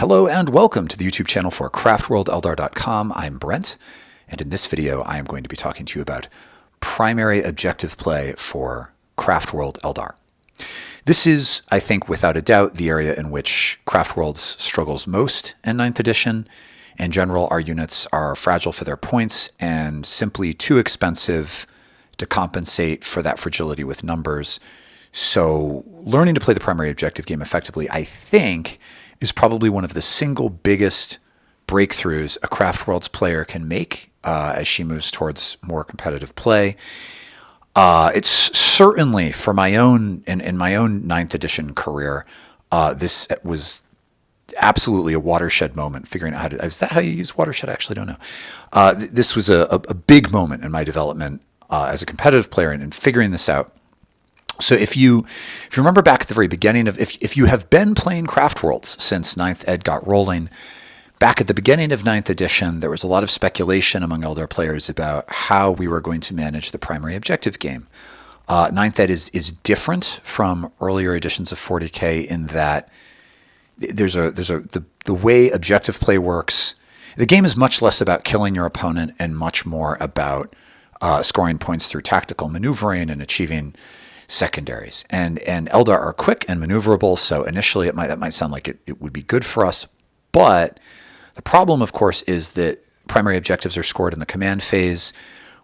Hello and welcome to the YouTube channel for Craftworld I'm Brent, and in this video I am going to be talking to you about primary objective play for Craftworld Eldar. This is, I think, without a doubt, the area in which Craftworlds struggles most in 9th edition. In general, our units are fragile for their points and simply too expensive to compensate for that fragility with numbers. So learning to play the primary objective game effectively, I think, is probably one of the single biggest breakthroughs a Craftworlds player can make as she moves towards more competitive play. It's certainly, for my own, in my own 9th edition career, this was absolutely a watershed moment, figuring out how to, is that how you use watershed? I actually don't know. This was a big moment in my development as a competitive player and figuring this out. So if you remember back at the very beginning of, if you have been playing Craftworlds since 9th Ed got rolling, back at the beginning of 9th edition, there was a lot of speculation among Eldar players about how we were going to manage the primary objective game. 9th Ed is different from earlier editions of 40k in that the way objective play works. The game is much less about killing your opponent and much more about scoring points through tactical maneuvering and achieving secondaries. And Eldar are quick and maneuverable, so initially that might sound like it would be good for us. But the problem, of course, is that primary objectives are scored in the command phase,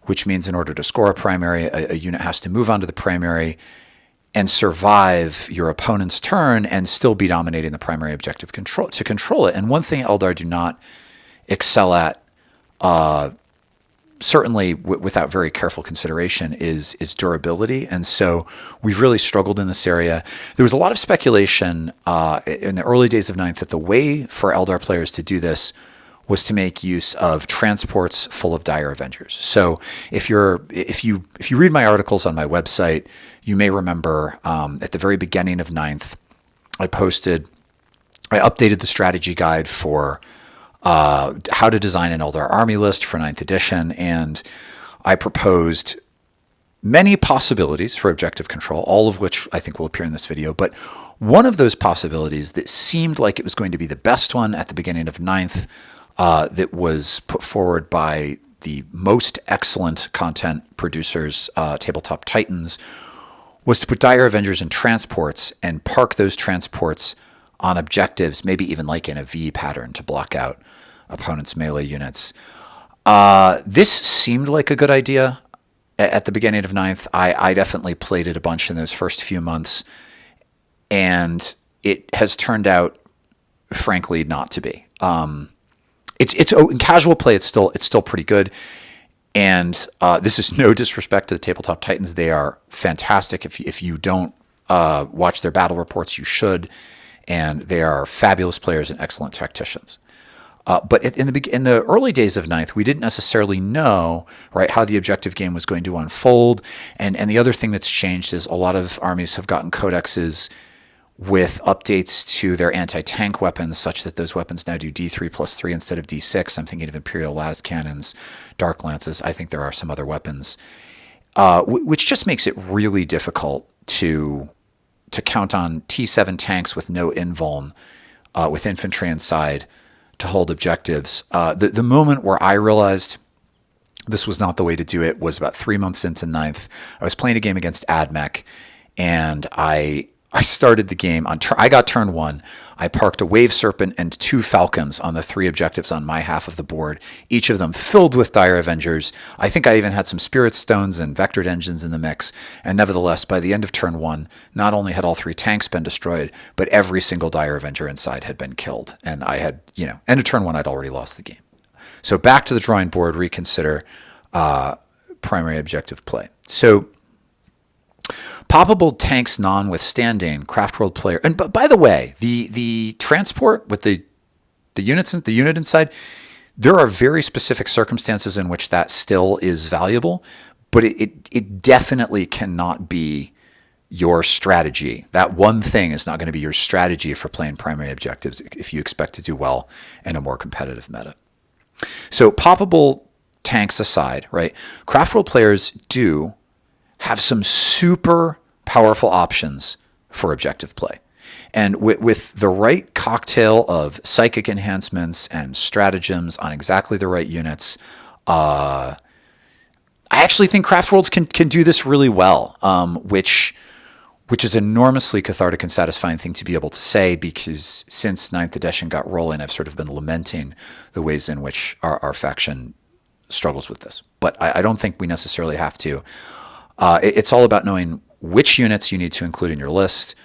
which means in order to score a primary, a unit has to move on to the primary and survive your opponent's turn and still be dominating the primary objective to control it. And one thing Eldar do not excel at, certainly without very careful consideration, is durability. And so we've really struggled in this area. There was a lot of speculation in the early days of 9th that the way for Eldar players to do this was to make use of transports full of dire avengers. So if you read my articles on my website, you may remember at the very beginning of 9th, I updated the strategy guide for how to design an Eldar army list for 9th edition, and I proposed many possibilities for objective control, all of which I think will appear in this video. But one of those possibilities that seemed like it was going to be the best one at the beginning of 9th, that was put forward by the most excellent content producers, Tabletop Titans, was to put dire avengers in transports and park those transports on objectives, maybe even like in a V pattern to block out opponents' melee units. This seemed like a good idea at the beginning of 9th. I definitely played it a bunch in those first few months, and it has turned out, frankly, not to be. In casual play, it's still pretty good. And this is no disrespect to the Tabletop Titans. They are fantastic. If you don't watch their battle reports, you should. And they are fabulous players and excellent tacticians. But in the early days of 9th, we didn't necessarily know, right, how the objective game was going to unfold. And the other thing that's changed is a lot of armies have gotten codexes with updates to their anti-tank weapons, such that those weapons now do D3+3 instead of D6. I'm thinking of Imperial las cannons, Dark Lances. I think there are some other weapons, which just makes it really difficult to count on T7 tanks with no invuln, with infantry inside, to hold objectives. The moment where I realized this was not the way to do it was about 3 months into 9th. I was playing a game against AdMech, and I started the game on I got turn 1. I parked a Wave Serpent and 2 Falcons on the 3 objectives on my half of the board, each of them filled with dire avengers. I think I even had some Spirit Stones and Vectored Engines in the mix, and nevertheless, by the end of turn 1, not only had all 3 tanks been destroyed, but every single dire avenger inside had been killed. And I had, end of turn 1, I'd already lost the game. So back to the drawing board, reconsider primary objective play. So poppable tanks notwithstanding, Craftworld player, and by the way, the transport with the unit inside, there are very specific circumstances in which that still is valuable, but it definitely cannot be your strategy. That one thing is not going to be your strategy for playing primary objectives if you expect to do well in a more competitive meta. So poppable tanks aside, right? Craftworld players do have some super powerful options for objective play. And with the right cocktail of psychic enhancements and stratagems on exactly the right units, I actually think Craftworlds can do this really well, which is enormously cathartic and satisfying thing to be able to say, because since 9th edition got rolling, I've sort of been lamenting the ways in which our faction struggles with this. But I don't think we necessarily have to. It's all about knowing which units you need to include in your list,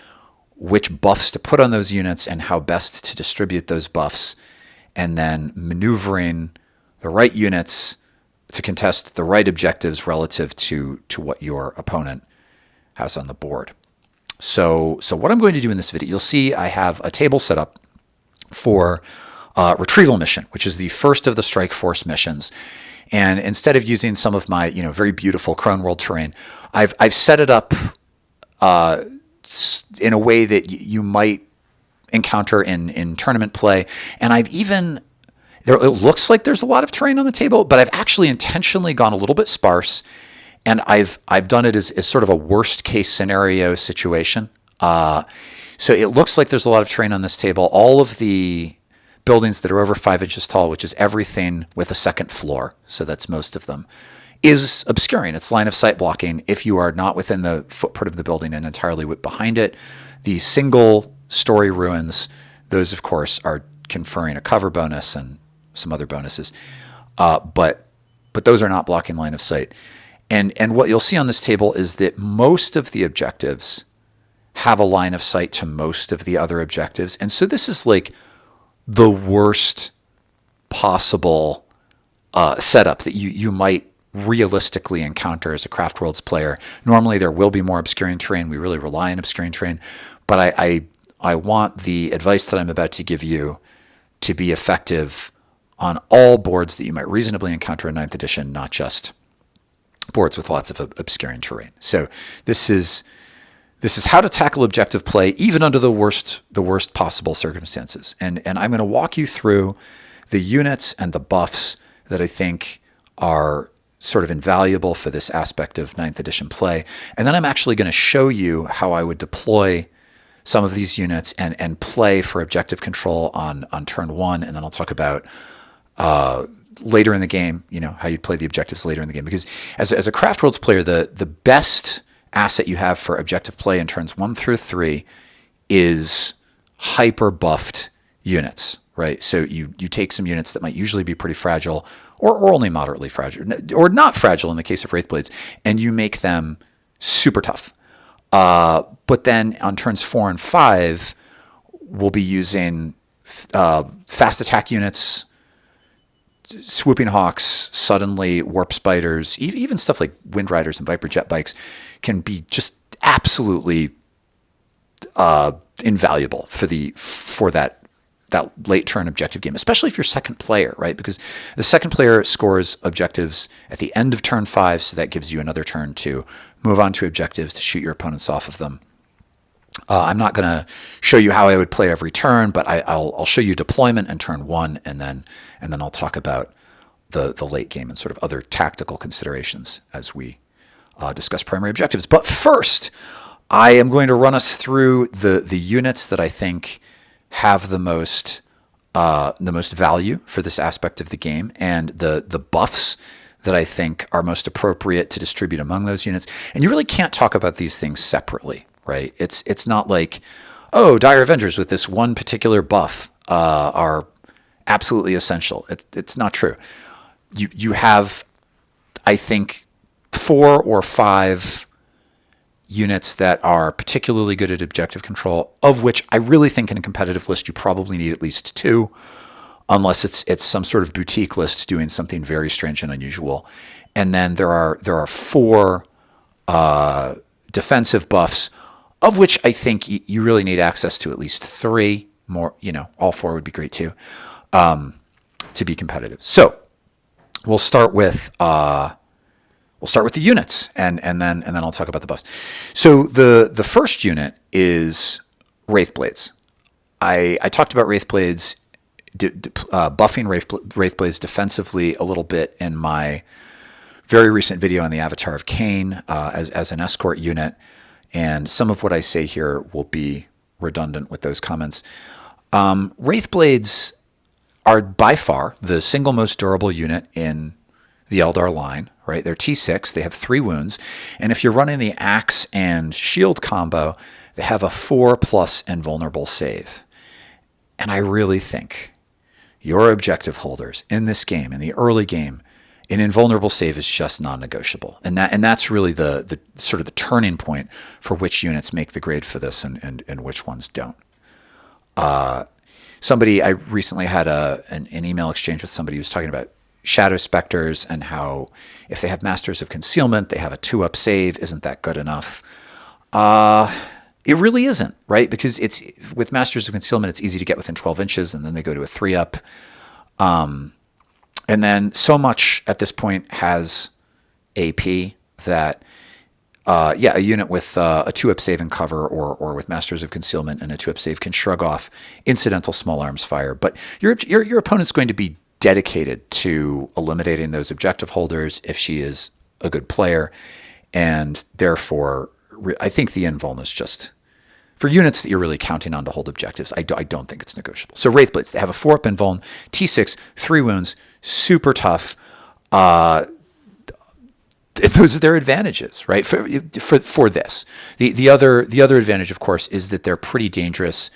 which buffs to put on those units, and how best to distribute those buffs, and then maneuvering the right units to contest the right objectives relative to what your opponent has on the board. So what I'm going to do in this video, you'll see I have a table set up for Retrieval Mission, which is the first of the Strike Force missions. And instead of using some of my very beautiful Craftworld terrain, I've set it up in a way that you might encounter in tournament play. And it looks like there's a lot of terrain on the table, but I've actually intentionally gone a little bit sparse, and I've done it as sort of a worst case scenario situation. So it looks like there's a lot of terrain on this table. All of the buildings that are over 5 inches tall, which is everything with a second floor, so that's most of them, is obscuring. It's line of sight blocking if you are not within the footprint of the building and entirely behind it. The single story ruins, those of course are conferring a cover bonus and some other bonuses, but those are not blocking line of sight. And what you'll see on this table is that most of the objectives have a line of sight to most of the other objectives, and so this is like the worst possible setup that you might realistically encounter as a Craftworlds player. Normally there will be more obscuring terrain. We really rely on obscuring terrain, but I want the advice that I'm about to give you to be effective on all boards that you might reasonably encounter in 9th edition, not just boards with lots of obscuring terrain. So this is how to tackle objective play even under the worst possible circumstances. And I'm going to walk you through the units and the buffs that I think are sort of invaluable for this aspect of 9th edition play. And then I'm actually going to show you how I would deploy some of these units and play for objective control on turn 1. And then I'll talk about later in the game, how you'd play the objectives later in the game. Because as a Craftworlds player, the best asset you have for objective play in turns 1 through 3 is hyper buffed units, right? So you take some units that might usually be pretty fragile or only moderately fragile, or not fragile in the case of Wraithblades, and you make them super tough. But then on turns 4 and 5, we'll be using fast attack units, swooping hawks, suddenly warp spiders, even stuff like wind riders and viper jet bikes can be just absolutely invaluable for that late turn objective game, especially if you're second player, right? Because the second player scores objectives at the end of turn 5, so that gives you another turn to move on to objectives to shoot your opponents off of them. I'm not going to show you how I would play every turn, but I'll show you deployment in turn 1, and then I'll talk about the late game and sort of other tactical considerations as we discuss primary objectives. But first, I am going to run us through the units that I think have the most value for this aspect of the game, and the buffs that I think are most appropriate to distribute among those units. And you really can't talk about these things separately, right? It's not like, oh, Dire Avengers with this one particular buff are absolutely essential. It's not true. You have, I think, 4 or 5 units that are particularly good at objective control, of which I really think in a competitive list you probably need at least 2, unless it's some sort of boutique list doing something very strange and unusual. And then there are 4 defensive buffs, of which I think you really need access to at least 3 more. All 4 would be great too, to be competitive. So we'll start with the units, and then I'll talk about the buffs. So the first unit is Wraithblades. I talked about Wraithblades, buffing Wraithblades defensively a little bit in my very recent video on the Avatar of Cain as an escort unit, and some of what I say here will be redundant with those comments. Wraithblades are by far the single most durable unit in the Eldar line, right? They're T6, they have 3 wounds, and if you're running the axe and shield combo, they have a 4+ invulnerable save. And I really think your objective holders in this game, in the early game, an invulnerable save is just non-negotiable. And that's really the sort of the turning point for which units make the grade for this and which ones don't. Somebody, I recently had an email exchange with somebody who was talking about Shadow Specters and how if they have Masters of Concealment, they have a 2-up save. Isn't that good enough? It really isn't, right? Because it's with Masters of Concealment, it's easy to get within 12 inches, and then they go to a 3-up. And then so much at this point has AP that, a unit with a 2-up save and cover or with Masters of Concealment and a 2-up save can shrug off incidental small arms fire. But your opponent's going to be dedicated to eliminating those objective holders if she is a good player. And therefore, I think the invuln is just, for units that you're really counting on to hold objectives, I don't think it's negotiable. So Wraithblades, they have a 4-up invuln, T6, 3 wounds, super tough. Those are their advantages, right? For this, the other advantage, of course, is that they're pretty dangerous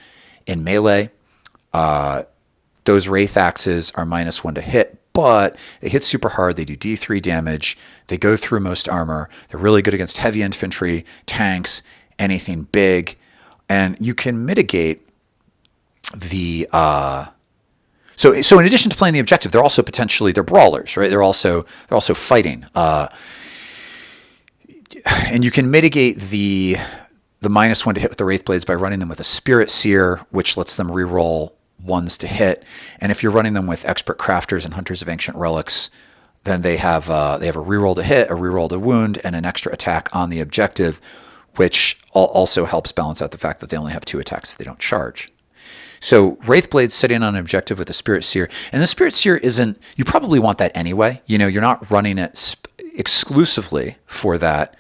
in melee. Those Wraith Axes are -1 to hit, but they hit super hard. They do D3 damage. They go through most armor. They're really good against heavy infantry, tanks, anything big, and you can mitigate the. So in addition to playing the objective, they're also they're brawlers, right? They're also fighting. And you can mitigate the -1 to hit with the Wraithblades by running them with a Spirit Seer, which lets them reroll 1s to hit. And if you're running them with Expert Crafters and Hunters of Ancient Relics, then they have a reroll to hit, a reroll to wound, and an extra attack on the objective, which also helps balance out the fact that they only have 2 attacks if they don't charge. So Wraithblades sitting on an objective with a Spirit Seer, and the Spirit Seer isn't, you probably want that anyway. You're not running it exclusively for that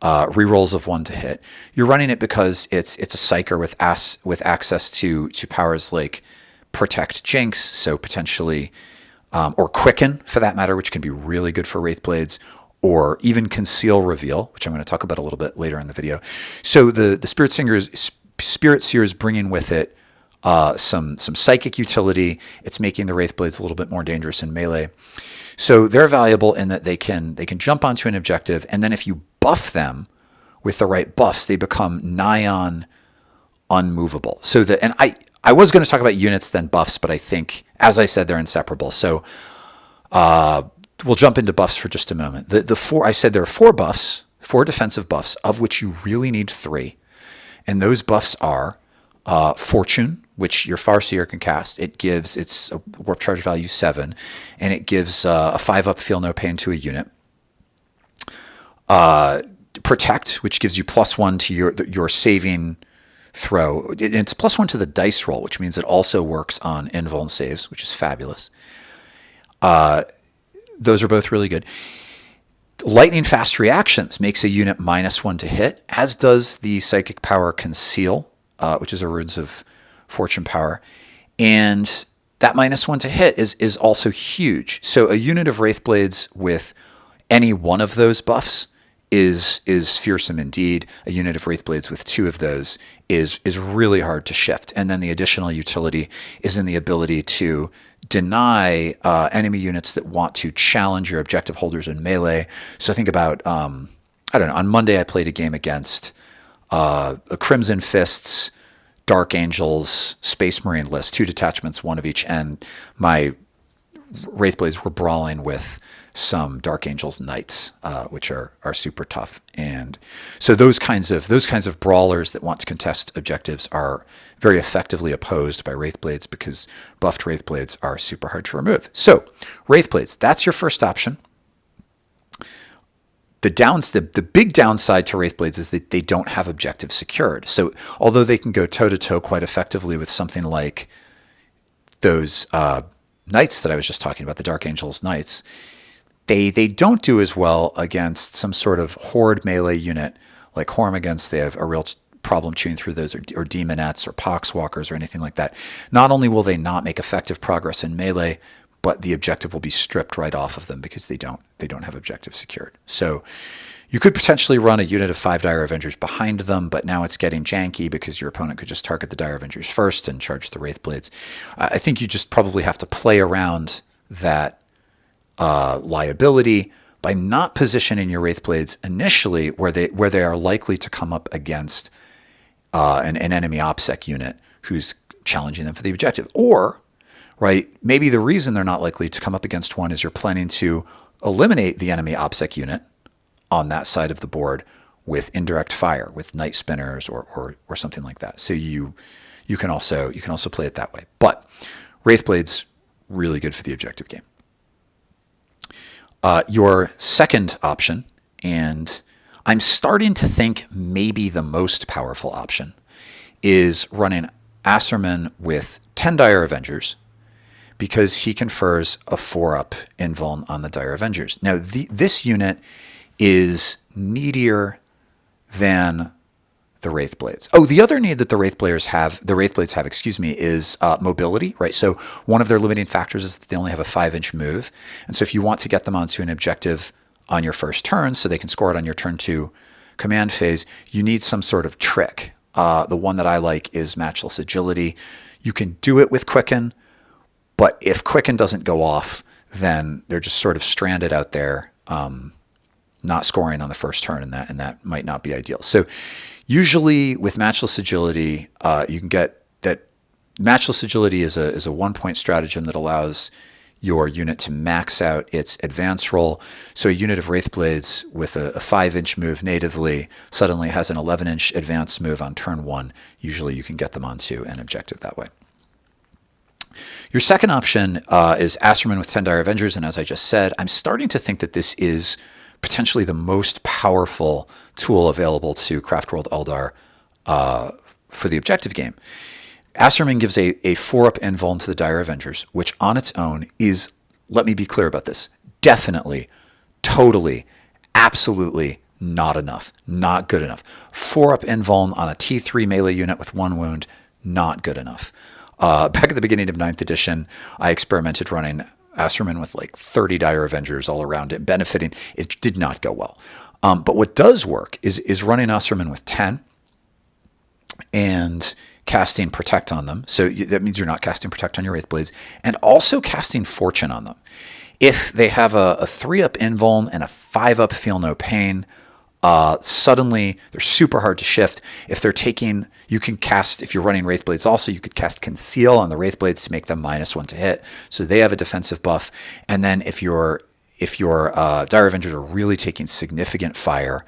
rerolls of 1 to hit. You're running it because it's a psyker with access to powers like Protect Jinx, so potentially, or Quicken for that matter, which can be really good for Wraithblades, or even Conceal Reveal, which I'm going to talk about a little bit later in the video. So the Spirit Seer is bringing with it some psychic utility. It's making the Wraithblades a little bit more dangerous in melee. So they're valuable in that they can jump onto an objective, and then if you buff them with the right buffs, they become nigh on unmovable. And I was going to talk about units then buffs, but I think, as I said, they're inseparable. So we'll jump into buffs for just a moment. I said there are 4 buffs, 4 defensive buffs, of which you really need 3. And those buffs are Fortune, which your Farseer can cast. It's a warp charge value 7, and it gives a 5-up feel no pain to a unit. Protect, which gives you +1 to your saving throw. It's +1 to the dice roll, which means it also works on invuln saves, which is fabulous. Those are both really good. Lightning fast reactions makes a unit -1 to hit, as does the psychic power Conceal, which is a Runes of Fortune power. And that -1 to hit is also huge. So a unit of Wraithblades with any one of those buffs is fearsome indeed. A unit of Wraithblades with 2 of those is really hard to shift. And then the additional utility is in the ability to deny enemy units that want to challenge your objective holders in melee. So think about, I don't know, on Monday I played a game against a Crimson Fists, Dark Angels, Space Marine list, 2 detachments, 1 of each, and my Wraithblades were brawling with some Dark Angels Knights, which are super tough. And so those kinds of brawlers that want to contest objectives are very effectively opposed by Wraithblades because buffed Wraithblades are super hard to remove. So Wraithblades, that's your first option. The big downside to Wraithblades is that they don't have objectives secured. So although they can go toe-to-toe quite effectively with something like those Knights that I was just talking about, the Dark Angels Knights, they don't do as well against some sort of horde melee unit like Hormagaunts. They have a real problem chewing through those, or demonettes or poxwalkers or anything like that. Not only will they not make effective progress in melee, but the objective will be stripped right off of them because they don't have objective secured. So you could potentially run a unit of 5 Dire Avengers behind them, but now it's getting janky because your opponent could just target the Dire Avengers first and charge the Wraithblades. I think you just probably have to play around that liability by not positioning your Wraithblades initially where they are likely to come up against an enemy OPSEC unit who's challenging them for the objective. Or, right, maybe the reason they're not likely to come up against one is you're planning to eliminate the enemy OPSEC unit on that side of the board with indirect fire, with night spinners or something like that. So you can also play it that way. But Wraithblades, really good for the objective game. Your second option, and I'm starting to think maybe the most powerful option, is running Asserman with 10 Dire Avengers, because he confers a 4-up invuln on the Dire Avengers. Now, this unit is needier than the Wraithblades. Oh, the other need that the Wraithblades have, is mobility, right? So one of their limiting factors is that they only have a 5-inch move. And so if you want to get them onto an objective on your first turn so they can score it on your turn 2 command phase, you need some sort of trick. The one that I like is Matchless Agility. You can do it with Quicken, but if Quicken doesn't go off, then they're just sort of stranded out there, not scoring on the first turn, and that might not be ideal. So usually with Matchless Agility, you can get that. Matchless Agility is a 1-point stratagem that allows your unit to max out its advance roll. So a unit of Wraithblades with a 5-inch move natively suddenly has an 11-inch advance move on turn 1. Usually you can get them onto an objective that way. Your second option is Asserman with 10 Dire Avengers, and as I just said, I'm starting to think that this is potentially the most powerful tool available to Craftworld Eldar for the objective game. Asserman gives a 4-up invuln to the Dire Avengers, which on its own is, let me be clear about this, definitely, totally, absolutely not enough, not good enough. 4-up invuln on a T3 melee unit with 1 wound, not good enough. Back at the beginning of 9th edition, I experimented running Asserman with like 30 Dire Avengers all around it, benefiting. It did not go well. But what does work is running Asserman with 10 and casting Protect on them. So that means you're not casting Protect on your Wraithblades, and also casting Fortune on them. If they have a 3-up invuln and a 5-up Feel No Pain, suddenly they're super hard to shift. If they're taking, you can cast, if you're running Wraithblades also, you could cast Conceal on the Wraithblades to make them -1 to hit. So they have a defensive buff. And then if your Dire Avengers are really taking significant fire,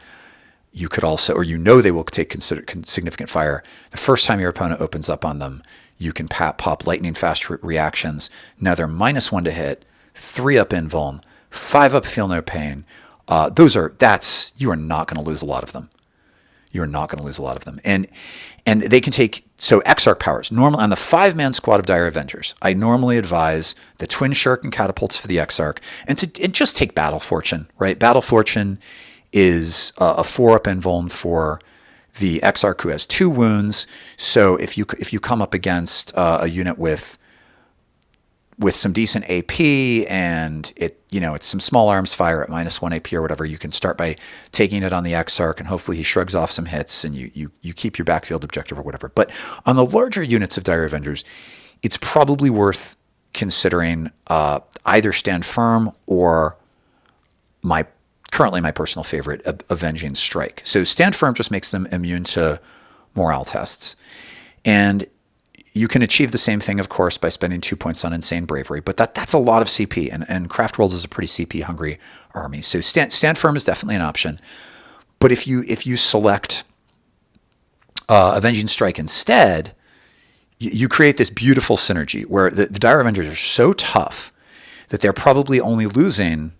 you could also, or they will take significant fire. The first time your opponent opens up on them, you can pop lightning fast reactions. Now they're -1 to hit, 3-up invuln, 5-up Feel No Pain. You are not going to lose a lot of them. You're not going to lose a lot of them. And they can take, so Exarch powers. Normally, on the 5-man squad of Dire Avengers, I normally advise the Twin Shirk and Catapults for the Exarch, and just take Battle Fortune, right? Battle Fortune is a 4-up invuln for the Exarch who has 2 wounds. So if you come up against a unit with some decent AP and it's some small arms fire at -1 AP or whatever, you can start by taking it on the Exarch, and hopefully he shrugs off some hits and you keep your backfield objective or whatever. But on the larger units of Dire Avengers, it's probably worth considering either Stand Firm or currently my personal favorite, Avenging Strike. So Stand Firm just makes them immune to morale tests. And you can achieve the same thing, of course, by spending 2 points on Insane Bravery, but that's a lot of CP, and Craftworld is a pretty CP-hungry army. So Stand Firm is definitely an option. But if you select Avenging Strike instead, you create this beautiful synergy where the Dire Avengers are so tough that they're probably only losing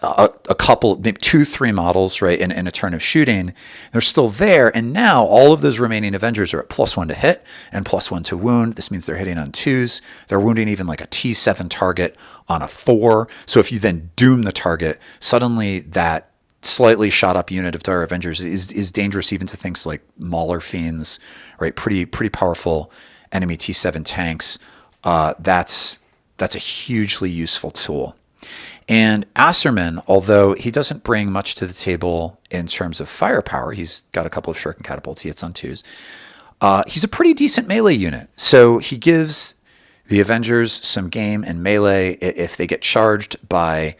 a couple, maybe 2-3 models, right, in a turn of shooting. They're still there, and now all of those remaining Avengers are at +1 to hit and +1 to wound. This means they're hitting on 2s. They're wounding even like a T7 target on a 4. So if you then doom the target, suddenly that slightly shot up unit of Dire Avengers is dangerous even to things like Mauler Fiends, right? Pretty powerful enemy T7 tanks. That's a hugely useful tool. And Asserman, although he doesn't bring much to the table in terms of firepower, he's got a couple of shuriken catapults, he hits on 2s. He's a pretty decent melee unit. So he gives the Avengers some game in melee if they get charged by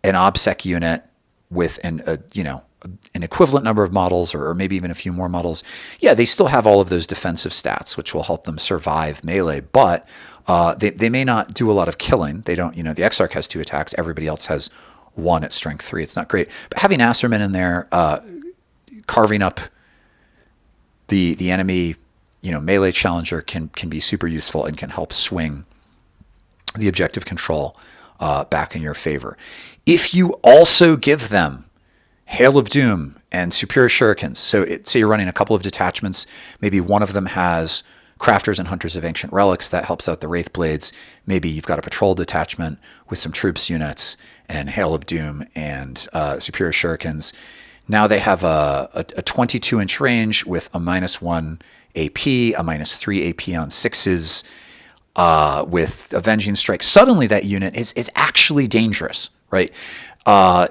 an OBSEC unit with an equivalent number of models, or maybe even a few more models. Yeah, they still have all of those defensive stats, which will help them survive melee, but they may not do a lot of killing. They don't, the Exarch has 2 attacks. Everybody else has 1 at strength 3. It's not great. But having Asserman in there, carving up the enemy, melee challenger can be super useful and can help swing the objective control back in your favor. If you also give them Hail of Doom and Superior Shurikens, so say you're running a couple of detachments, maybe one of them has Crafters and Hunters of Ancient Relics, that helps out the Wraithblades. Maybe you've got a patrol detachment with some troops units and Hail of Doom and Superior Shurikens. Now they have a 22-inch range with a -1 AP, a -3 AP on 6s, with Avenging Strike. Suddenly that unit is actually dangerous, right?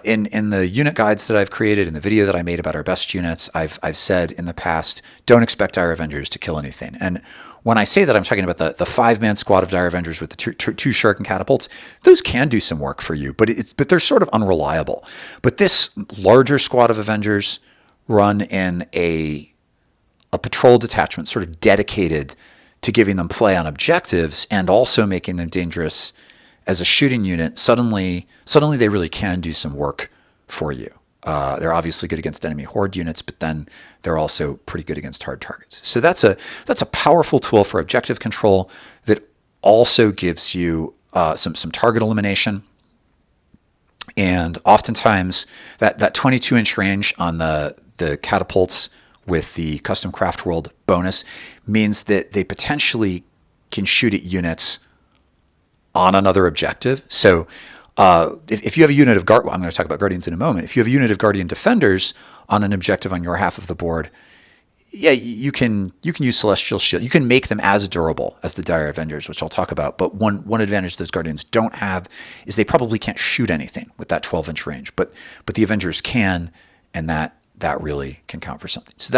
In the unit guides that I've created, in the video that I made about our best units, I've said in the past, don't expect Dire Avengers to kill anything. And when I say that, I'm talking about the 5-man squad of Dire Avengers with the two shuriken catapults. Those can do some work for you, but they're sort of unreliable. But this larger squad of Avengers run in a patrol detachment, sort of dedicated to giving them play on objectives and also making them dangerous as a shooting unit. Suddenly they really can do some work for you. They're obviously good against enemy horde units, but then they're also pretty good against hard targets. So that's a powerful tool for objective control that also gives you some target elimination. And oftentimes that 22-inch range on the catapults with the custom Craftworld bonus means that they potentially can shoot at units on another objective. So if you have a unit of I'm going to talk about Guardians in a moment. If you have a unit of Guardian Defenders on an objective on your half of the board, yeah, you can use Celestial Shield. You can make them as durable as the Dire Avengers, which I'll talk about. But one advantage those Guardians don't have is they probably can't shoot anything with that 12-inch range. But the Avengers can, and that really can count for something. So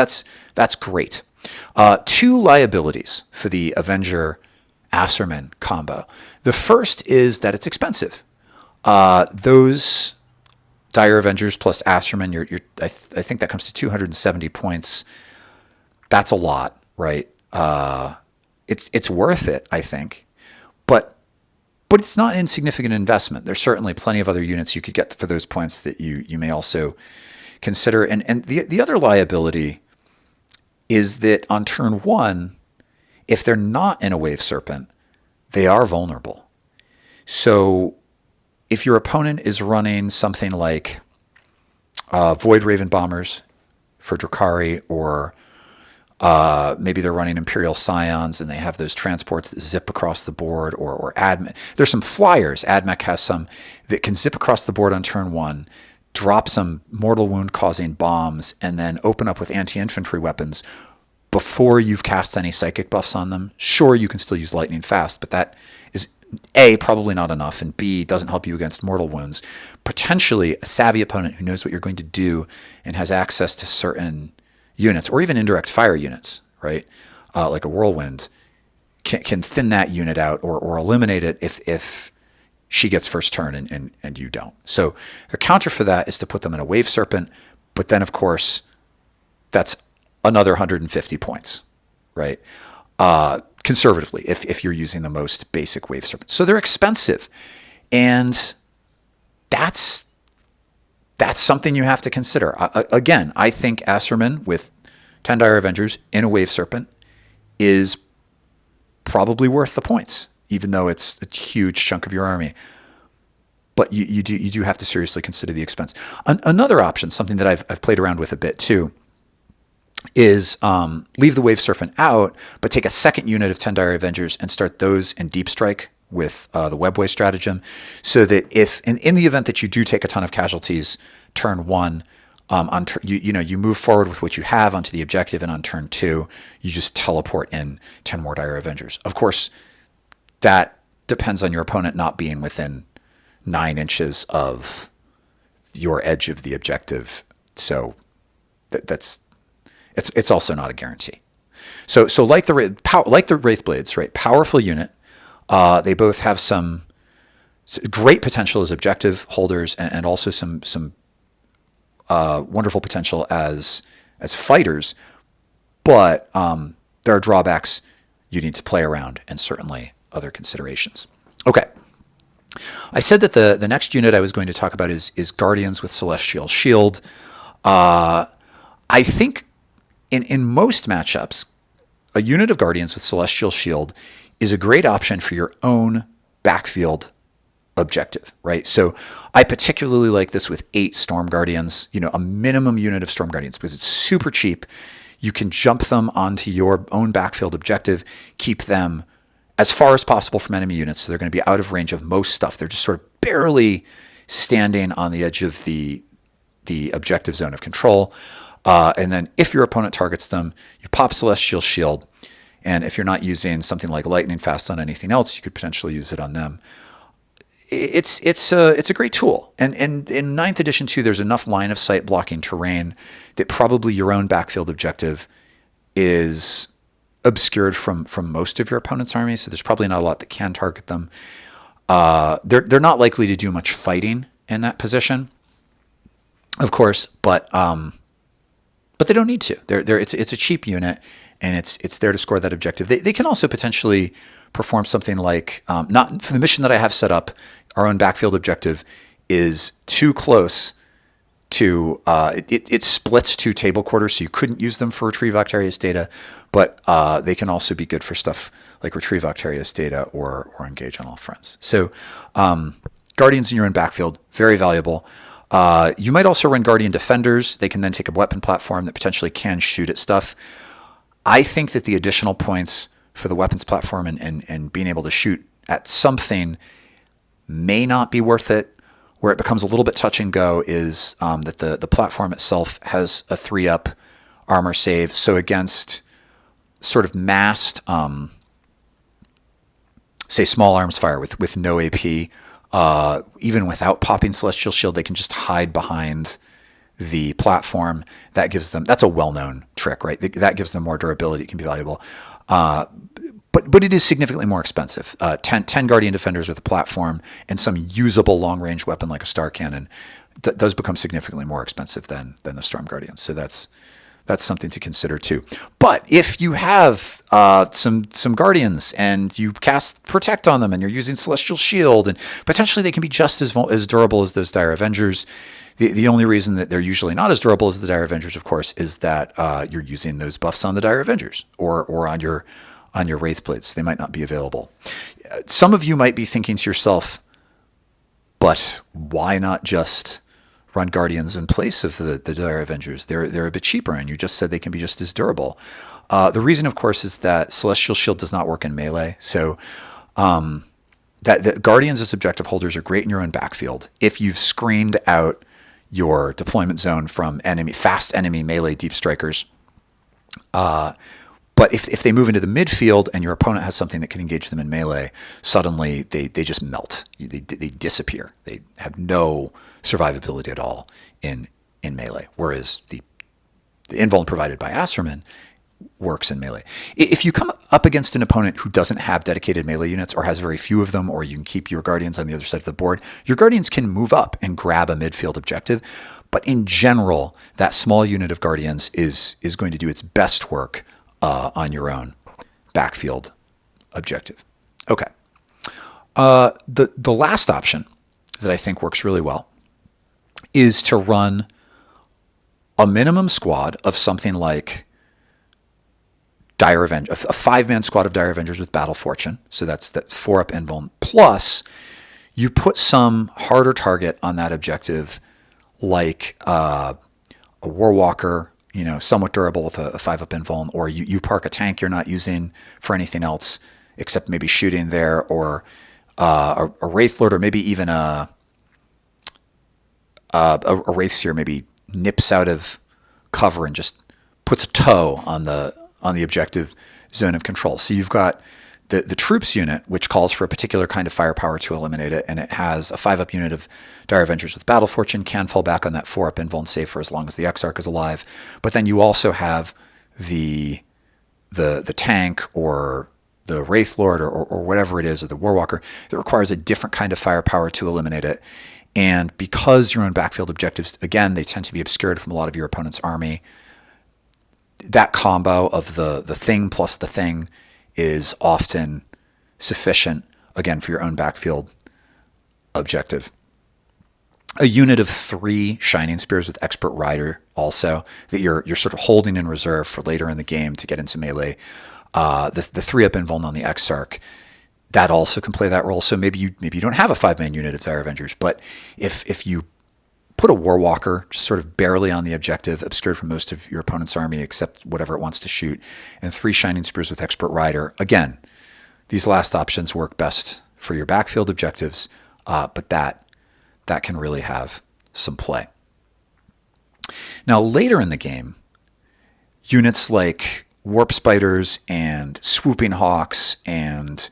that's great. 2 liabilities for the Avenger Asserman combo. The first is that it's expensive. Those Dire Avengers plus Asserman, I think that comes to 270 points. That's a lot, right? It's worth it, I think, but it's not an insignificant investment. There's certainly plenty of other units you could get for those points that you may also consider. And the other liability is that on turn 1, if they're not in a Wave Serpent, they are vulnerable. So if your opponent is running something like Void Raven Bombers for Drukhari, or maybe they're running Imperial Scions and they have those transports that zip across the board, or there's some flyers. AdMech has some that can zip across the board on turn 1, drop some mortal wound causing bombs, and then open up with anti-infantry weapons before you've cast any psychic buffs on them. Sure, you can still use lightning fast, but that is A, probably not enough, and B, doesn't help you against mortal wounds. Potentially a savvy opponent who knows what you're going to do and has access to certain units, or even indirect fire units, right? Like a whirlwind, can thin that unit out or eliminate it if she gets first turn and you don't. So the counter for that is to put them in a Wave Serpent, but then of course that's another 150 points, right? Conservatively, if you're using the most basic Wave Serpents. So they're expensive, and that's something you have to consider. Again, I think Asserman with 10 Dire Avengers in a Wave Serpent is probably worth the points, even though it's a huge chunk of your army. But you do have to seriously consider the expense. Another option, something that I've played around with a bit too, is leave the Wave Serpent out, but take a second unit of 10 Dire Avengers and start those in Deep Strike with the Webway stratagem, so that if in the event that you do take a ton of casualties turn 1, you move forward with what you have onto the objective, and on turn 2, you just teleport in 10 more Dire Avengers. Of course, that depends on your opponent not being within 9 inches of your edge of the objective. So it's also not a guarantee. So like the Wraithblades, right? Powerful unit. They both have some great potential as objective holders, and also some wonderful potential as fighters. But there are drawbacks you need to play around, and certainly other considerations. Okay. I said that the next unit I was going to talk about is Guardians with Celestial Shield. I think in most matchups, a unit of Guardians with Celestial Shield is a great option for your own backfield objective, right? So I particularly like this with 8 Storm Guardians, a minimum unit of Storm Guardians, because it's super cheap. You can jump them onto your own backfield objective, keep them as far as possible from enemy units, so they're going to be out of range of most stuff. They're just sort of barely standing on the edge of the objective zone of control. And then if your opponent targets them, you pop Celestial Shield. And if you're not using something like Lightning Fast on anything else, you could potentially use it on them. It's a great tool. And in 9th edition too, there's enough line of sight blocking terrain that probably your own backfield objective is obscured from most of your opponent's army. So there's probably not a lot that can target them. They're not likely to do much fighting in that position, of course, but they don't need to. It's a cheap unit, and it's there to score that objective. They can also potentially perform something like, not for the mission that I have set up, our own backfield objective is too close to, it splits 2 table quarters, so you couldn't use them for Retrieve Octarius data, but they can also be good for stuff like Retrieve Octarius data or Engage on All Fronts. So Guardians in your own backfield, very valuable. You might also run Guardian Defenders. They can then take a weapon platform that potentially can shoot at stuff. I think that the additional points for the weapons platform and being able to shoot at something may not be worth it. Where it becomes a little bit touch and go is that the platform itself has a 3-up armor save. So against sort of massed, say, small arms fire with no AP, even without popping Celestial Shield, they can just hide behind the platform. That's a well-known trick, right? That gives them more durability. It can be valuable. But it is significantly more expensive. 10 Guardian Defenders with a platform and some usable long-range weapon like a Star Cannon does become significantly more expensive than the Storm Guardians. So that's something to consider too. But if you have some Guardians and you cast Protect on them and you're using Celestial Shield, and potentially they can be just as durable as those Dire Avengers. The only reason that they're usually not as durable as the Dire Avengers, of course, is that you're using those buffs on the Dire Avengers or on your Wraithblades. They might not be available. Some of you might be thinking to yourself, but why not just run Guardians in place of the Dire Avengers? They're a bit cheaper, and you just said they can be just as durable. The reason, of course, is that Celestial Shield does not work in melee. So that Guardians as objective holders are great in your own backfield. If you've screened out your deployment zone from fast enemy melee deep strikers, but if they move into the midfield and your opponent has something that can engage them in melee, suddenly they just melt. They disappear. They have no survivability at all in melee, whereas the invuln provided by Asserman works in melee. If you come up against an opponent who doesn't have dedicated melee units or has very few of them, or you can keep your Guardians on the other side of the board, your Guardians can move up and grab a midfield objective. But in general, that small unit of Guardians is going to do its best work on your own backfield objective. Okay. The last option that I think works really well is to run a minimum squad of something like Dire Avenger, a 5-man squad of Dire Avengers with Battle Fortune. So that's that 4-up invuln. Plus, you put some harder target on that objective, like a Warwalker, somewhat durable with a 5-up invuln, or you park a tank you're not using for anything else except maybe shooting there, or a Wraithlord, or maybe even a a Wraithseer maybe nips out of cover and just puts a toe on the objective zone of control. So you've got the troops unit, which calls for a particular kind of firepower to eliminate it, and it has a 5-up unit of Dire Avengers with Battle Fortune, can fall back on that 4-up invuln save for as long as the Exarch is alive. But then you also have the tank or the Wraith Lord or whatever it is, or the Warwalker, that requires a different kind of firepower to eliminate it. And because your own backfield objectives, again, they tend to be obscured from a lot of your opponent's army, that combo of the thing plus the thing is often sufficient, again, for your own backfield objective. A unit of 3 Shining Spears with Expert Rider also, that you're sort of holding in reserve for later in the game to get into melee. The 3-up invuln on the Exarch, that also can play that role. So maybe you don't have a 5-man unit of Dire Avengers, but if you put a Warwalker just sort of barely on the objective, obscured from most of your opponent's army except whatever it wants to shoot, and 3 Shining Spears with Expert Rider. Again, these last options work best for your backfield objectives, but that can really have some play. Now, later in the game, units like Warp Spiders and Swooping Hawks, and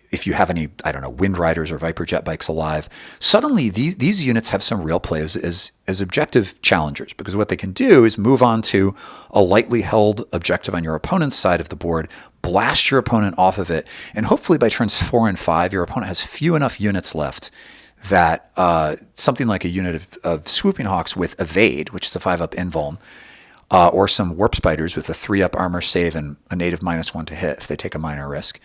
if you have any, Wind Riders or Viper Jet Bikes alive, suddenly these units have some real play as objective challengers, because what they can do is move on to a lightly held objective on your opponent's side of the board, blast your opponent off of it, and hopefully by turns 4 and 5, your opponent has few enough units left that something like a unit of Swooping Hawks with Evade, which is a 5-up invuln, or some Warp Spiders with a 3-up armor save and a native -1 to hit if they take a minor risk,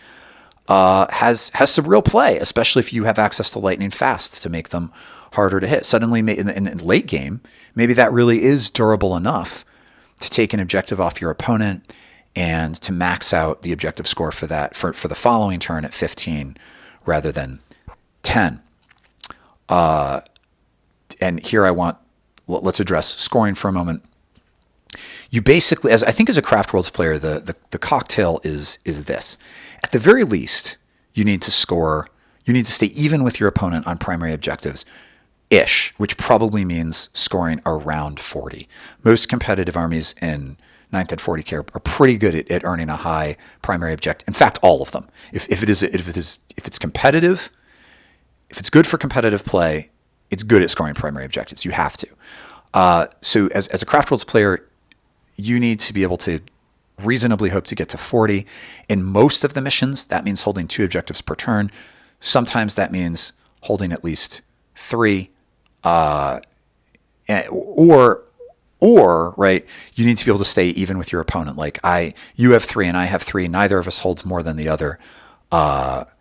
has some real play, especially if you have access to lightning fast to make them harder to hit. Suddenly, in the late game, maybe that really is durable enough to take an objective off your opponent and to max out the objective score for that for the following turn at 15 rather than 10. And here let's address scoring for a moment. You basically, as a Craftworlds player, the cocktail is this. At the very least, you need to stay even with your opponent on primary objectives, which probably means scoring around 40. Most competitive armies in 9th Ed 40K are pretty good at earning a high primary objective. In fact, all of them. If it's competitive, if it's good for competitive play, it's good at scoring primary objectives. You have to. So as a Craftworlds player, you need to be able to reasonably hope to get to 40. In most of the missions, that means holding 2 objectives per turn. Sometimes that means holding at least 3. Or right, you need to be able to stay even with your opponent. Like you have 3 and I have 3. Neither of us holds more than the other. But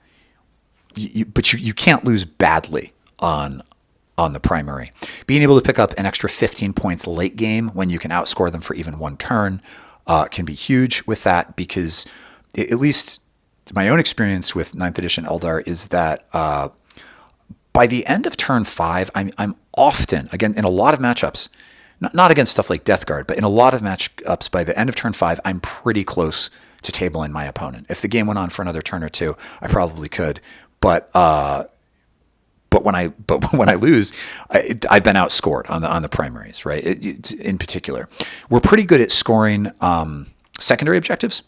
you can't lose badly on the primary. Being able to pick up an extra 15 points late game when you can outscore them for even 1 turn can be huge with that, because at least my own experience with 9th edition Eldar is that by the end of turn 5, I'm often, again, in a lot of matchups, not against stuff like Death Guard, but in a lot of matchups, by the end of turn 5, I'm pretty close to tabling my opponent. If the game went on for another turn or 2, I probably could. But when I lose, I've been outscored on the primaries, right? In particular, we're pretty good at scoring secondary objectives.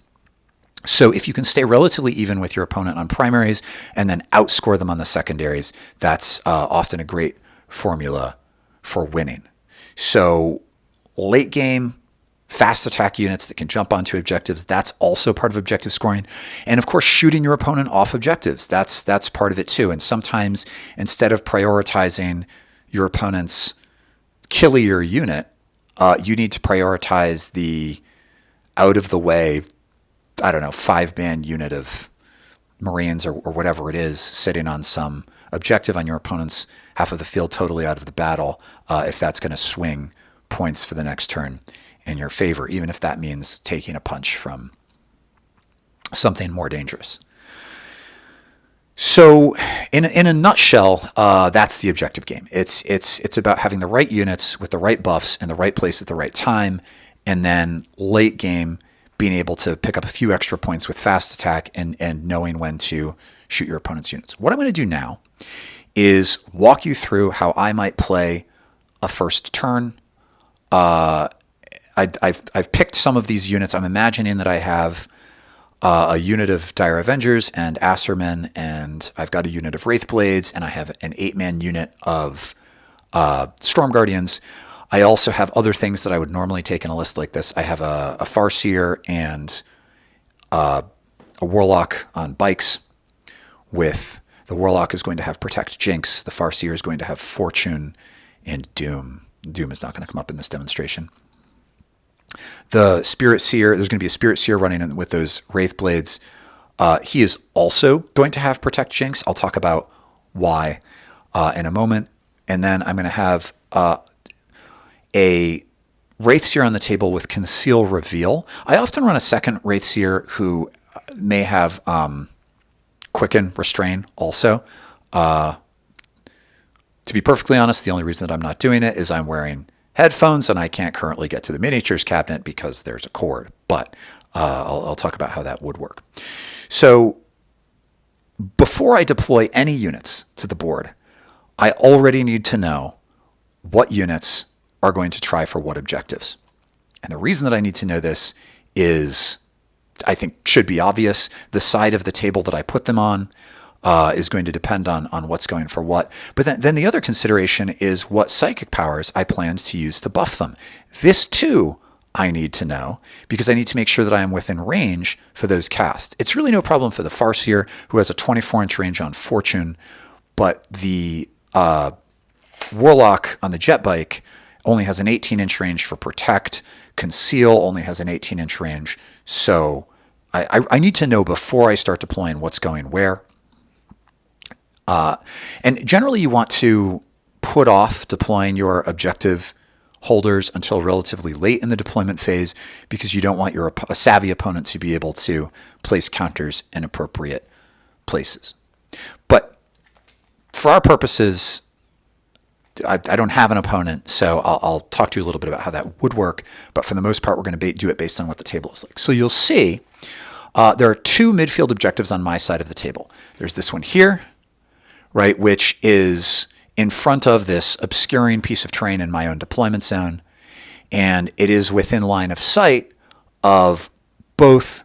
So if you can stay relatively even with your opponent on primaries and then outscore them on the secondaries, that's often a great formula for winning. So late game, fast attack units that can jump onto objectives, that's also part of objective scoring. And of course, shooting your opponent off objectives, that's part of it too. And sometimes instead of prioritizing your opponent's killier unit, you need to prioritize the out of the way, 5-man unit of Marines or whatever it is sitting on some objective on your opponent's half of the field, totally out of the battle, if that's going to swing points for the next turn in your favor, even if that means taking a punch from something more dangerous. So in a nutshell, that's the objective game. It's about having the right units with the right buffs in the right place at the right time, and then late game being able to pick up a few extra points with fast attack and knowing when to shoot your opponent's units. What I'm going to do now is walk you through how I might play a first turn. I've picked some of these units. I'm imagining that I have a unit of Dire Avengers and Assermen, and I've got a unit of Wraithblades, and I have an 8-man unit of Storm Guardians. I also have other things that I would normally take in a list like this. I have a Farseer and a Warlock on bikes. With the Warlock is going to have Protect Jinx, the Farseer is going to have Fortune and Doom. Doom is not going to come up in this demonstration. The Spirit Seer, there's going to be a Spirit Seer running with those Wraithblades. He is also going to have Protect Jinx. I'll talk about why in a moment. And then I'm going to have a Wraithseer on the table with Conceal Reveal. I often run a second Wraithseer who may have Quicken, Restrain also. To be perfectly honest, the only reason that I'm not doing it is I'm wearing headphones and I can't currently get to the miniatures cabinet because there's a cord. But I'll talk about how that would work. So before I deploy any units to the board, I already need to know what units are going to try for what objectives. And the reason that I need to know this is, I think, should be obvious. The side of the table that I put them on is going to depend on what's going for what. But then the other consideration is what psychic powers I plan to use to buff them. This, too, I need to know because I need to make sure that I am within range for those casts. It's really no problem for the Farseer, who has a 24-inch range on Fortune, but the Warlock on the jet bike only has an 18-inch range for Protect. Conceal only has an 18-inch range. So I need to know before I start deploying what's going where. And generally you want to put off deploying your objective holders until relatively late in the deployment phase because you don't want a savvy opponent to be able to place counters in appropriate places. But for our purposes, I don't have an opponent, so I'll talk to you a little bit about how that would work. But for the most part, we're going to do it based on what the table is like. So you'll see there are two midfield objectives on my side of the table. There's this one here, right, which is in front of this obscuring piece of terrain in my own deployment zone. And it is within line of sight of both.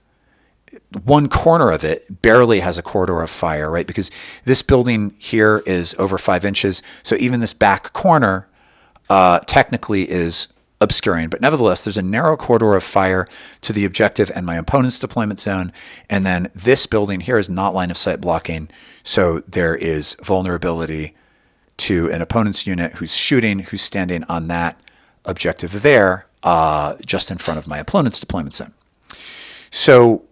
One corner of it barely has a corridor of fire, right? Because this building here is over 5 inches. So even this back corner technically is obscuring. But nevertheless, there's a narrow corridor of fire to the objective and my opponent's deployment zone. And then this building here is not line of sight blocking. So there is vulnerability to an opponent's unit who's shooting, who's standing on that objective there, just in front of my opponent's deployment zone. So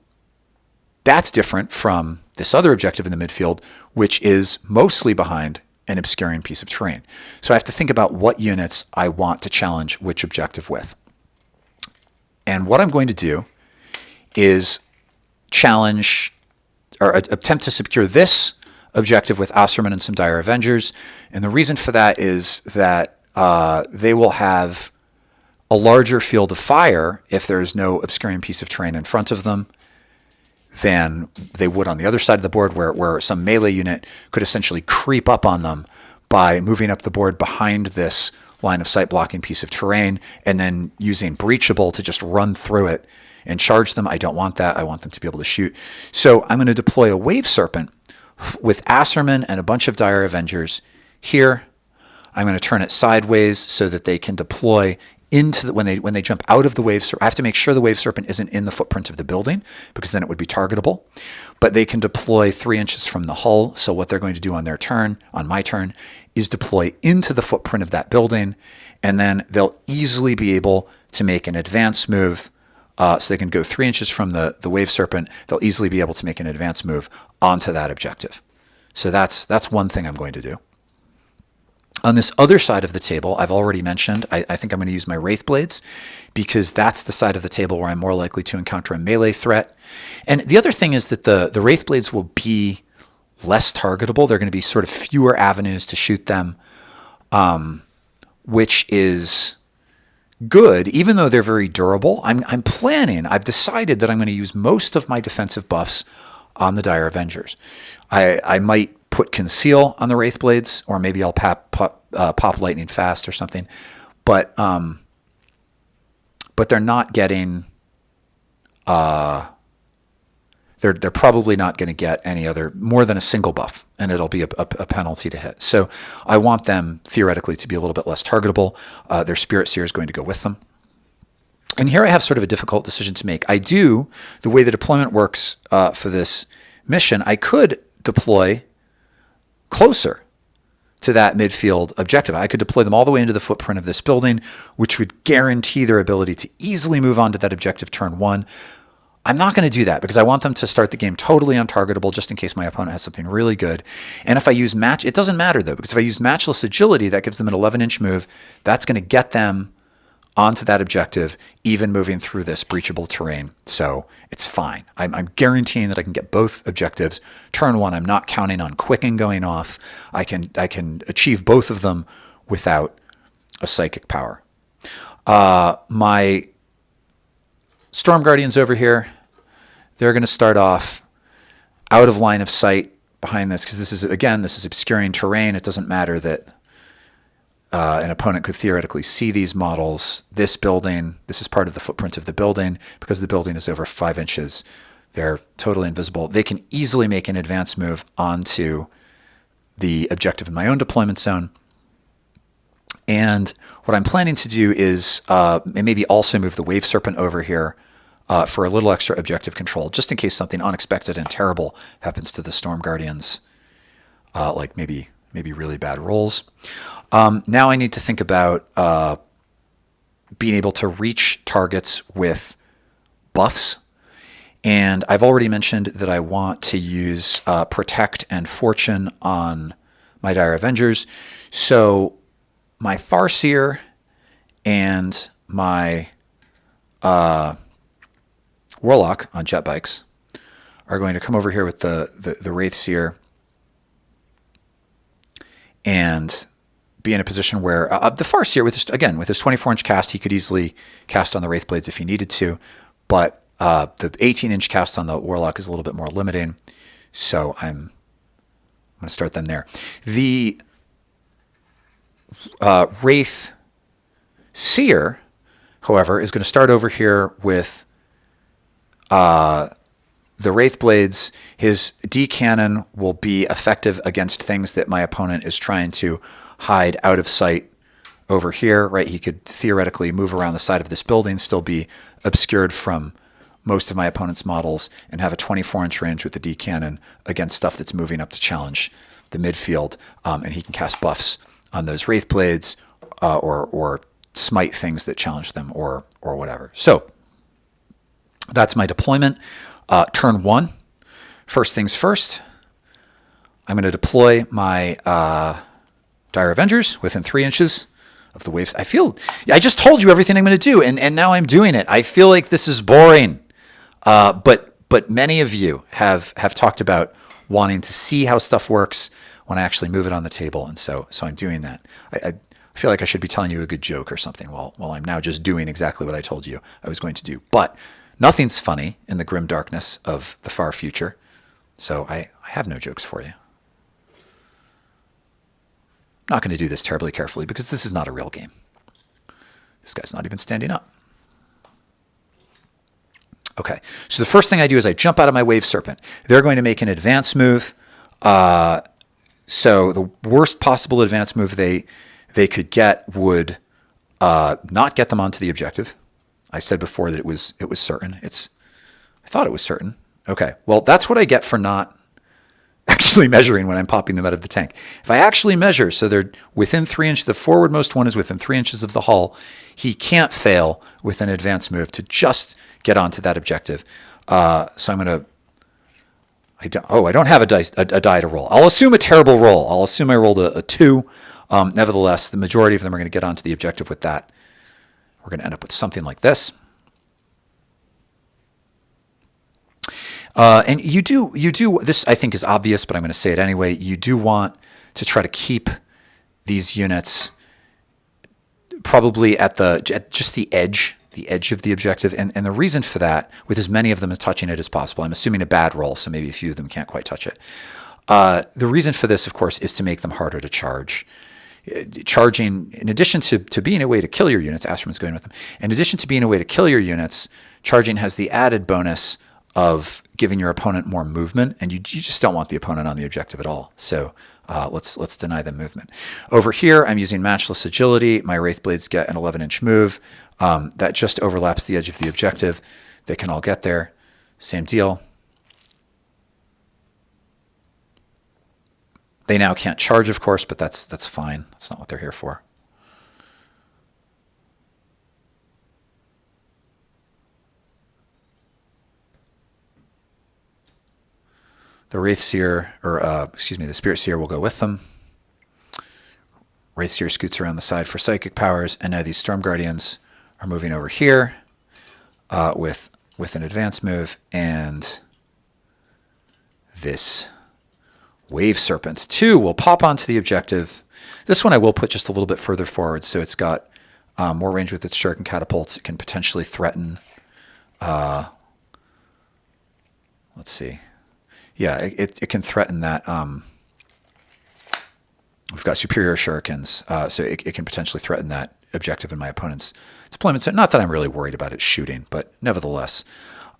that's different from this other objective in the midfield, which is mostly behind an obscuring piece of terrain. So I have to think about what units I want to challenge which objective with. And what I'm going to do is challenge or attempt to secure this objective with Assermen and some Dire Avengers. And the reason for that is that they will have a larger field of fire if there is no obscuring piece of terrain in front of them than they would on the other side of the board where some melee unit could essentially creep up on them by moving up the board behind this line of sight blocking piece of terrain and then using Breachable to just run through it and charge them. I don't want that. I want them to be able to shoot. So I'm going to deploy a Wave Serpent with Assermen and a bunch of Dire Avengers here. I'm going to turn it sideways so that they can deploy into when they jump out of the Wave Serpent. I have to make sure the Wave Serpent isn't in the footprint of the building because then it would be targetable. But they can deploy 3 inches from the hull. So what they're going to do on their turn, on my turn, is deploy into the footprint of that building. And then they'll easily be able to make an advance move. So they can go 3 inches from the Wave Serpent. They'll easily be able to make an advance move onto that objective. So that's one thing I'm going to do. On this other side of the table, I've already mentioned, I think I'm going to use my Wraithblades because that's the side of the table where I'm more likely to encounter a melee threat. And the other thing is that the Wraithblades will be less targetable. They're going to be sort of fewer avenues to shoot them, which is good, even though they're very durable. I've decided that I'm going to use most of my defensive buffs on the Dire Avengers. I might put conceal on the Wraithblades, or maybe I'll pop lightning fast or something. But they're not getting. They're probably not going to get any other more than a single buff, and it'll be a penalty to hit. So I want them theoretically to be a little bit less targetable. Their Spirit Seer is going to go with them. And here I have sort of a difficult decision to make. The way the deployment works for this mission, I could deploy closer to that midfield objective. I could deploy them all the way into the footprint of this building, which would guarantee their ability to easily move on to that objective turn 1. I'm not going to do that because I want them to start the game totally untargetable just in case my opponent has something really good. And if I use it doesn't matter though, because if I use matchless agility, that gives them an 11-inch move. That's going to get them onto that objective, even moving through this breachable terrain. So it's fine. I'm guaranteeing that I can get both objectives. Turn 1, I'm not counting on Quicken going off. I can achieve both of them without a psychic power. My Storm Guardians over here, they're going to start off out of line of sight behind this because this is obscuring terrain. It doesn't matter that an opponent could theoretically see these models. This is part of the footprint of the building. Because the building is over 5 inches, they're totally invisible. They can easily make an advance move onto the objective in my own deployment zone. And what I'm planning to do is maybe also move the Wave Serpent over here for a little extra objective control, just in case something unexpected and terrible happens to the Storm Guardians, like maybe really bad rolls. Now I need to think about being able to reach targets with buffs. And I've already mentioned that I want to use Protect and Fortune on my Dire Avengers. So my Farseer and my Warlock on jet bikes are going to come over here with the Wraithseer and be in a position where the Farseer, with his 24-inch cast, he could easily cast on the Wraithblades if he needed to, but the 18-inch cast on the Warlock is a little bit more limiting, so I'm going to start them there. The Wraith Seer, however, is going to start over here with the Wraithblades. His D-Cannon will be effective against things that my opponent is trying to hide out of sight over here, right? He could theoretically move around the side of this building, still be obscured from most of my opponent's models, and have a 24-inch range with the D-Cannon against stuff that's moving up to challenge the midfield, and he can cast buffs on those Wraithblades or smite things that challenge them or whatever. So that's my deployment. Turn 1, first things first, I'm going to deploy my Dire Avengers within 3 inches of the waves. I just told you everything I'm going to do, and now I'm doing it. I feel like this is boring. But many of you have talked about wanting to see how stuff works when I actually move it on the table, and so I'm doing that. I feel like I should be telling you a good joke or something while I'm now just doing exactly what I told you I was going to do. But nothing's funny in the grim darkness of the far future, so I have no jokes for you. I'm not going to do this terribly carefully because this is not a real game. This guy's not even standing up. Okay, so the first thing I do is I jump out of my Wave Serpent. They're going to make an advance move. So the worst possible advance move they could get would not get them onto the objective. I said before that it was certain. I thought it was certain. Okay, well, that's what I get for not actually measuring when I'm popping them out of the tank. If I actually measure, so they're within 3 inches, the forwardmost one is within 3 inches of the hull, he can't fail with an advance move to just get onto that objective. So I'm going to, I don't have a die to roll. I'll assume a terrible roll. I'll assume I rolled a 2. Nevertheless, the majority of them are going to get onto the objective with that. We're going to end up with something like this. And you do this, I think, is obvious, but I'm going to say it anyway. You do want to try to keep these units probably at just the edge of the objective. And the reason for that, with as many of them as touching it as possible, I'm assuming a bad roll, so maybe a few of them can't quite touch it. The reason for this, of course, is to make them harder to charge. Charging, in addition to being a way to kill your units, Astraman's going with them. In addition to being a way to kill your units, charging has the added bonus of giving your opponent more movement, and you just don't want the opponent on the objective at all. So let's deny them movement. Over here, I'm using matchless agility. My Wraithblades get an 11-inch move. That just overlaps the edge of the objective. They can all get there. Same deal. They now can't charge, of course, but that's fine. That's not what they're here for. The Wraithseer, the Spirit Seer will go with them. Wraithseer scoots around the side for psychic powers, and now these Storm Guardians are moving over here with an advance move, and this Wave Serpent 2 will pop onto the objective. This one I will put just a little bit further forward, so it's got more range with its shuriken catapults. It can potentially threaten. Let's see. Yeah, it can threaten that. We've got superior shurikens, so it can potentially threaten that objective in my opponent's deployment. So not that I'm really worried about it shooting, but nevertheless.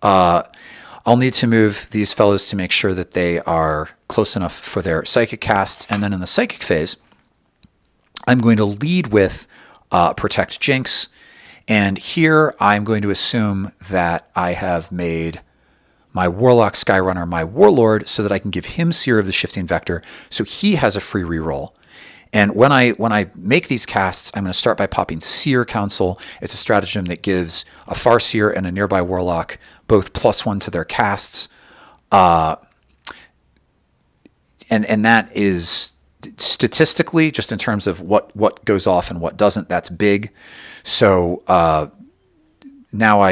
I'll need to move these fellows to make sure that they are close enough for their psychic casts. And then in the psychic phase, I'm going to lead with Protect Jinx. And here I'm going to assume that I have made my Warlock Skyrunner my Warlord so that I can give him Seer of the Shifting Vector so he has a free reroll. And when I make these casts, I'm going to start by popping Seer Council. It's a stratagem that gives a Farseer and a nearby Warlock both +1 to their casts. And that is statistically, just in terms of what goes off and what doesn't, that's big. So now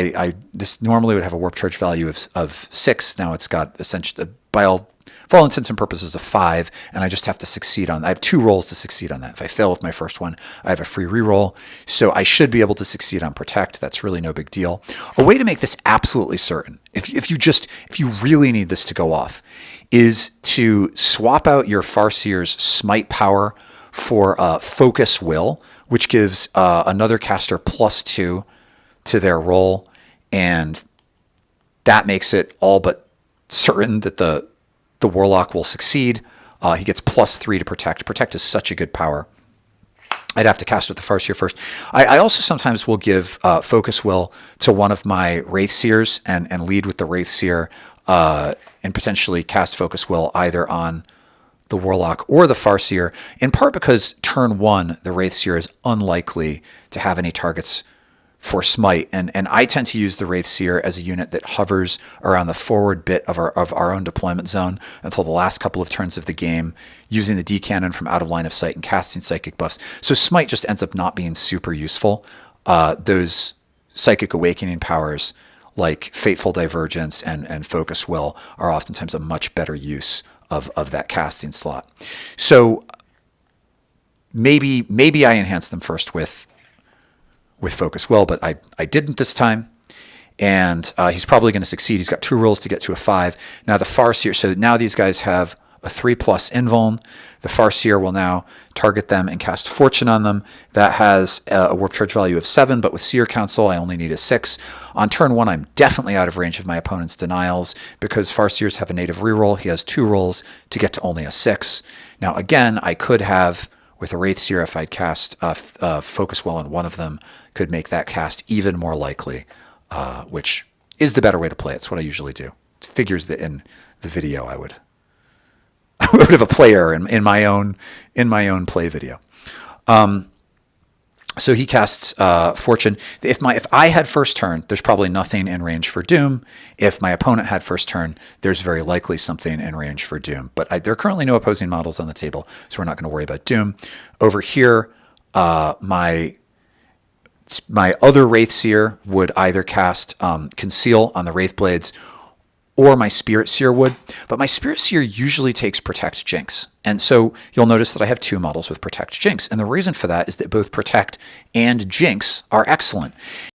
this normally would have a warp charge value of 6. Now it's got essentially, for all intents and purposes, a 5, and I just have to succeed on. I have 2 rolls to succeed on that. If I fail with my first one, I have a free reroll. So I should be able to succeed on Protect. That's really no big deal. A way to make this absolutely certain, if you really need this to go off, is to swap out your Farseer's Smite power for Focus Will, which gives another caster +2 to their roll, and that makes it all but certain that the Warlock will succeed. He gets +3 to Protect. Protect is such a good power. I'd have to cast with the Farseer first. I also sometimes will give Focus Will to one of my Wraithseers and lead with the Wraithseer and potentially cast Focus Will either on the Warlock or the Farseer, in part because turn 1, the Wraithseer is unlikely to have any targets for Smite, and I tend to use the Wraithseer as a unit that hovers around the forward bit of our own deployment zone until the last couple of turns of the game, using the D-Cannon from out of line of sight and casting psychic buffs. So Smite just ends up not being super useful. Those Psychic Awakening powers like Fateful Divergence and Focus Will are oftentimes a much better use of that casting slot. So maybe I enhance them first with Focus Will, but I didn't this time, and he's probably going to succeed. He's got 2 rolls to get to a 5. Now the Farseer, so now these guys have a 3+ invuln. The Farseer will now target them and cast Fortune on them. That has a warp charge value of 7, but with Seer Council, I only need a 6. On turn 1, I'm definitely out of range of my opponent's denials because Farseers have a native reroll. He has 2 rolls to get to only a 6. Now again, I could have, with a Wraithseer, if I'd cast Focus Well on one of them, could make that cast even more likely, which is the better way to play it. It's what I usually do. It figures that in the video I would have a player in my own play video. So he casts Fortune. If I had first turn, there's probably nothing in range for Doom. If my opponent had first turn, there's very likely something in range for Doom. But there are currently no opposing models on the table, so we're not going to worry about Doom. Over here, my other Wraithseer would either cast Conceal on the Wraithblades, or my Spirit Seer would, but my Spirit Seer usually takes Protect Jinx. And so you'll notice that I have 2 models with Protect Jinx. And the reason for that is that both Protect and Jinx are excellent.